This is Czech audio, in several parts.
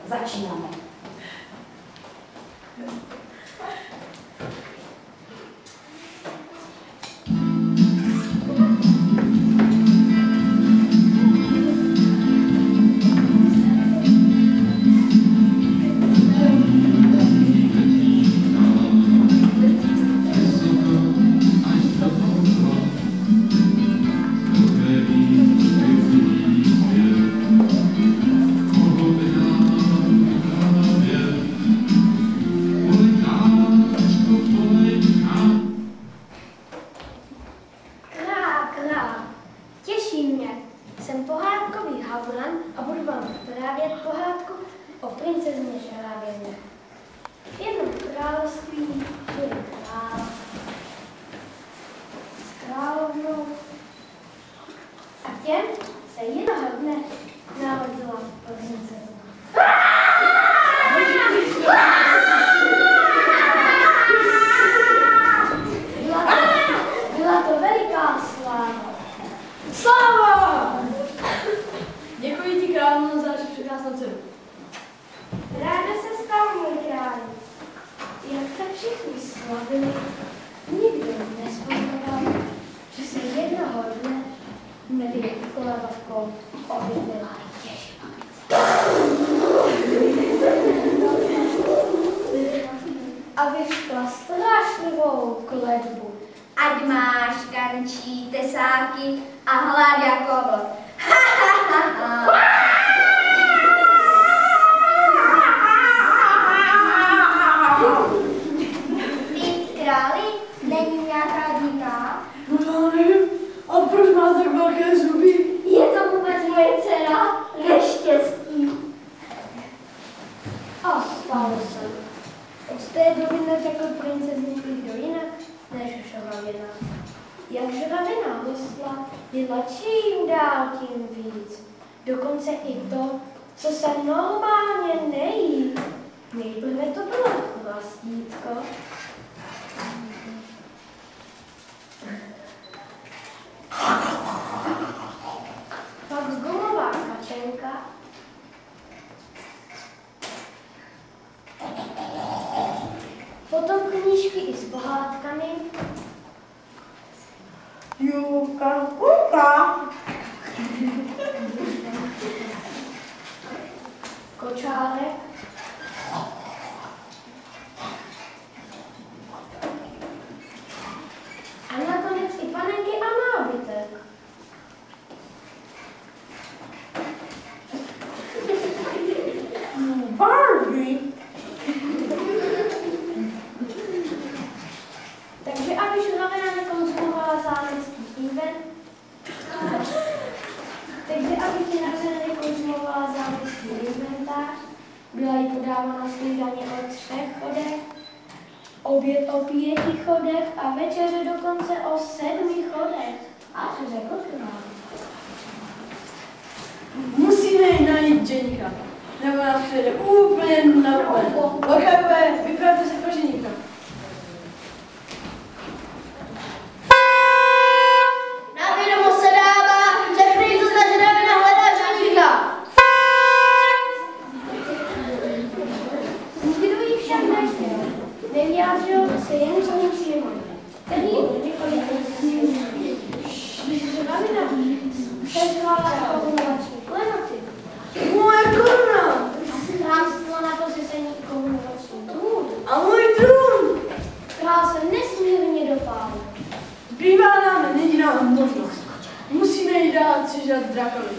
Začínáme. A vyšla strašlivou kletbu. Ať máš kančí, tesáky a hlad jako vlk. Ty králi, není nějaká divná? No nevím, a proč má tak velké zuby? Je to vůbec moje dcera? Neštěstí. A stalo se. Od té doby neřekl princezně nikdo jinak, než žravina. Jak žravina mysla, byla čím dál tím víc. Dokonce i to, co se normálně nejí. Nejprve to bylo chlastítko. Pak gumová kačenka. Potom knížky i s pohádkami. Juka, kuka. Kočárek. A nakonec i panenky a nábytek. Barbie. Takže aby žravina nekonzumovala zámecký inventář, byla jí podávána snídaně o 3 chodech, oběd o 5 chodech a večeře dokonce o 7 chodech. A co řekl král? Musíme jí najít ženíka, nebo nás přijde úplně na úplně. Lachové, vypravte se pro ženíka. Na vědomost se dává, že princezna Žravina hledá ženíka. Nikdo jí však nechtěl. Nevyjádřil se jen Smutřímu, který když Žravina přezvala korunovační klenoty, Moje koruna! krámstvo na posesení korunovační trůn, A můj trůn! král se nesmírně dopál. Zbývá nám jediná možnost. Musíme jí dát přižat drakovi.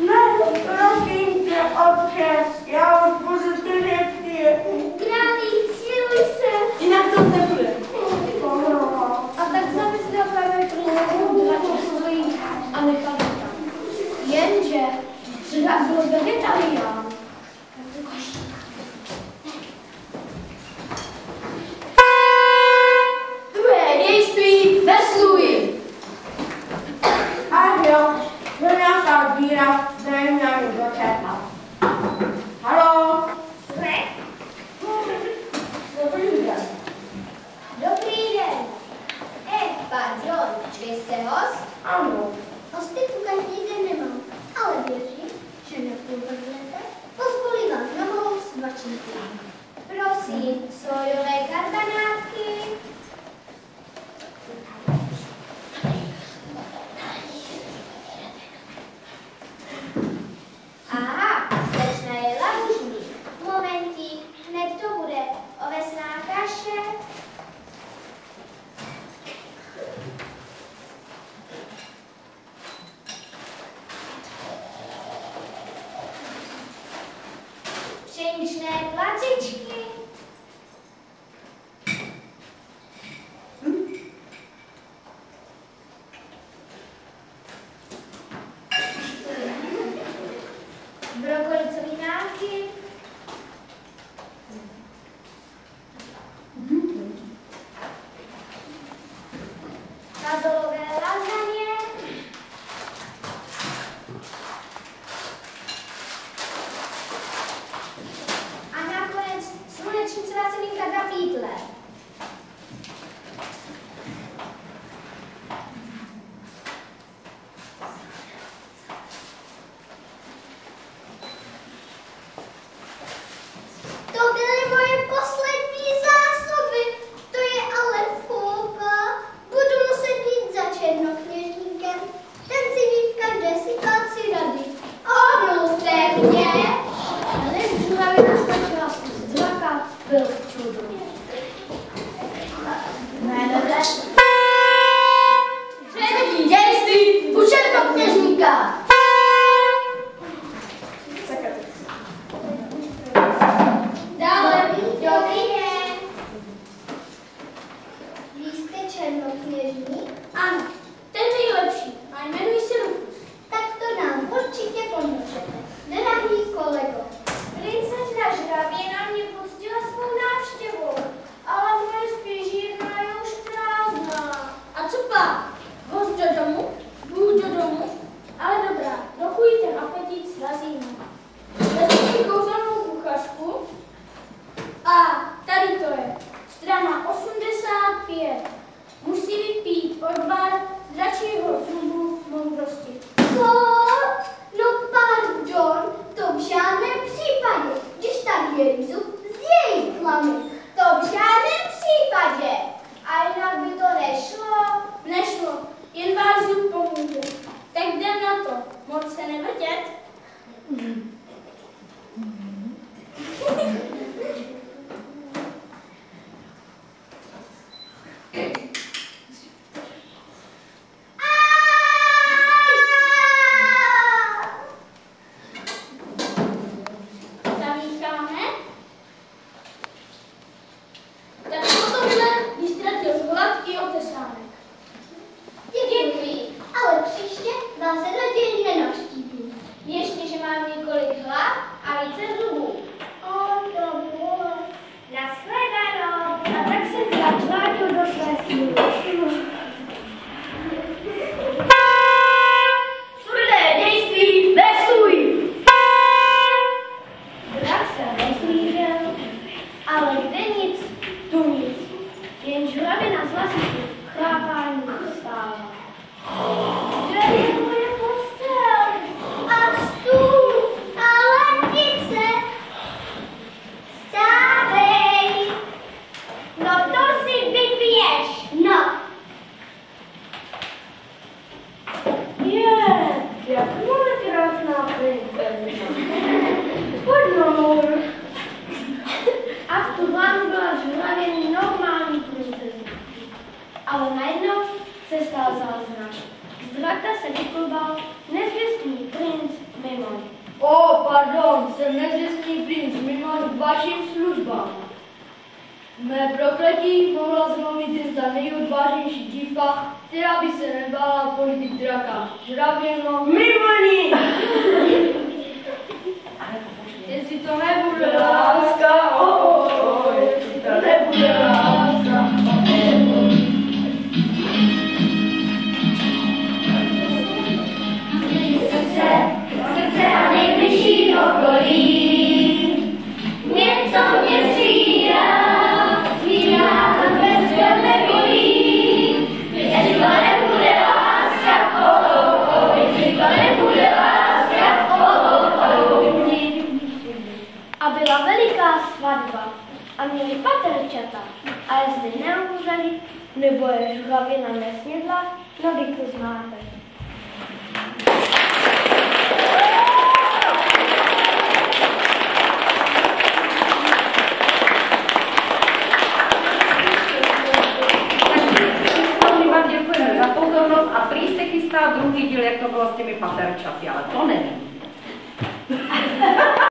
Ne, prosím tě, otče, já už budu držet je. Králi, smiluj se! Jinak to nebude. A tak zamyslel právě princeznu dračku svojí a nechal ji tam. Jenže drak byl vegetarián. Druhé dějství vesluji. Ach jo, byl nějaká víra, nevím, jak ji dočetla. Haló? Dobrý den. Dobrý den. Pardon, vy jste host? Ano. Hosty tu každý den nemám, ale věřím, že nepůjdete. Pozvolí vám na moc slunečné placičky. Brokolicové náky. Fazolové lasagne. A nakonec slunečnicová semínka na pítle. To byly moje poslední zásoby. To je ale fóka. Budu muset jít za černokněžníkem. Ten si ví v každé situaci rady. Omluvte mě. Ale žuravina stačila zkusit zraka, byl v čudu. Třetí dějství u černokněžníka. Dále, dobrý den. Vy jste černokněžník? Ano, ten nejlepší. A jmenuji se Rufus. Tak to nám určitě pomůžete. Drahý kolego. Princezna Žravěna mě pustila svou návštěvou, ale moje spěžírna je už prázdná. A co pak? Host do domu? Bůh do domu? Ale dobrá, trochu jí ten apetit slazím. Vezmu si kouzelnou kuchařku a tady to je, strana 85. Musí vypít odvar z dračího zubu moudrosti. Co? No pardon, to v žádném případě. Když tak je zub z její klamy. To v žádném případě. A jinak by to nešlo? Nešlo, jen váš zub pomůže. Tak jdem na to, moc se nevrtět. Zamícháme. Tak potom vystratil hlad i otesánek. Děkuji, ale příště vás raději nenavštívím. Ještě, že mám několik hlav a více zubů. O, to bylo. Nashledanou. A tak jsem zavrátil do své síly. Tvrdé dějství, vesuj! Drak se rozlížel, ale kde nic, tu nic. Jen žuravina z lasíku chlápání stála. Kde je moje postel? A stůl a lednice. Stávej! No to si vypiješ. No. Jak může krásná princezna. Pojď domů. A v tu vlánu byla žuravění normální princezna. Ale najednou se stal zázrak. Z draka se vyklubal nezvěstný princ Mimon. O, pardon, jsem nezvěstný princ mimo k vašim službám. Mé prokletí mohla zlomit jen ta nejodvážnější dívka, která by se nebála politik draka. Žravěno, Mimoni! Jestli to nebude láska, jestli to nebude láska, Srdce a nejbližší okolí. Něco mě svírá a bez světle bolí. Jestli to nebude láska, jestli to nebude láska, A byla veliká svatba a měli paterčata, a jestli neumřeli, nebo je žuravina nesnědla, no vy to znáte. Vám děkujeme za pozornost a prý se chystá druhý díl, jak to bylo s těmi paterčaty, ale to nevím.